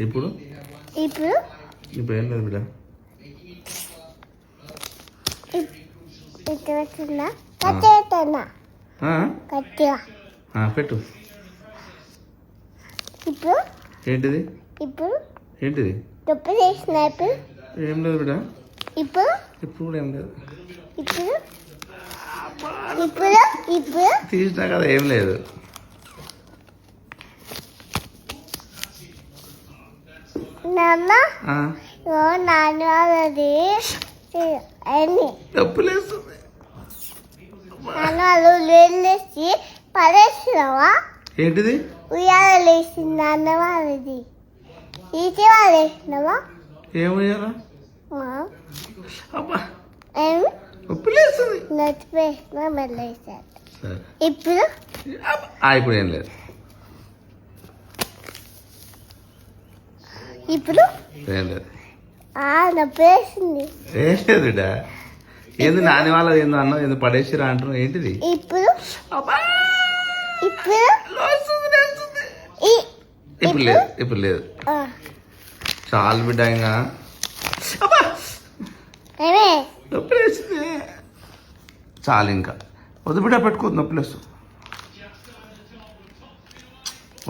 ఇప్పుడు ఇప్పుడు ఇప్పుడు ఏం లేదు బిడ్డ. ఇక్కడ వచ్చిందా కట్టేస్తున్నా కట్టిగా పెట్టు. ఇప్పుడు ఏంటిది ఇప్పుడు ఏంటిది? తప్పు చేసిన ఇప్పుడు ఏం లేదు బిడ్డ. ఇప్పుడు ఇప్పుడు కూడా ఏం లేదు. ఇప్పుడు ఇప్పుడు ఇప్పుడు తీసినా కదా ఏం లేదు. నాన్న నాన్న వాళ్ళది అన్ని తప్పులేస్తుంది. నాన్న వాళ్ళు లేచి పడేసినావా? ఏంటిది? ఉయ్యాల లేచింది నాన్న వాళ్ళది ఈచి వాళ్ళు వేసినావా? ఏమయ్యారా? అబ్బా ఏమి తప్పులేస్తుంది. నచ్చిపోయినా మెల్లేసారు. సరే ఇప్పుడు ఇప్పుడు ఏం లేదు. ఇప్పుడు ఏం లేదు. నొప్పి వేసింది. ఏం లేదు బిడ్డ. ఏంది నాని వాళ్ళది ఏందో అన్నావు, ఏందో పడేసిరా అంటున్నావు, ఏంటిది? ఇప్పుడు ఇప్పుడు ఇప్పుడు లేదు. ఇప్పుడు లేదు. చాలు బిడ్డ. ఇంకా నొప్పి వేసింది. చాలు ఇంకా వద్దు బిడ్డ, పెట్టుకోవద్దు, నొప్పి లేస్తుంది.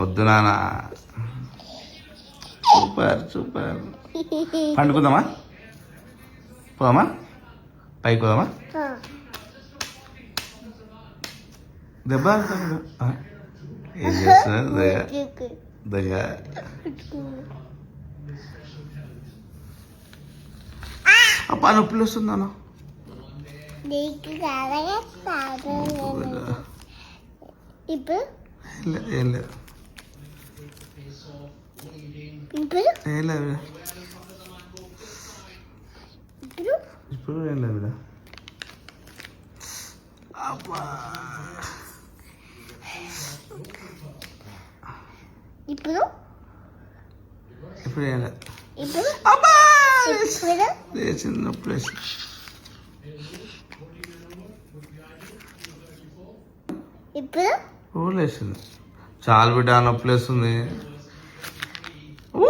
వద్దు నాన్న. Super super. పండుకుందామా? పోదామా? పైకి పోదామా? దెబ్బ ఏం చేస్తున్నా? దయ్యా అప్పా నొప్పులు వస్తుందాను. ఇప్పుడు ఏం లేదు. ఏం లేదు. ఇప్పుడు ఏం లేదు. అబ్బా ఇప్పుడు ఇప్పుడు ఏం లేదు. ఇప్పుడు అబ్బా ఇప్పుడు లేచింది, నొప్పి లేచింది. ఇప్పుడు లేచింది. చాలు బిడ్డ, నొప్పి లేస్తుంది. ఊ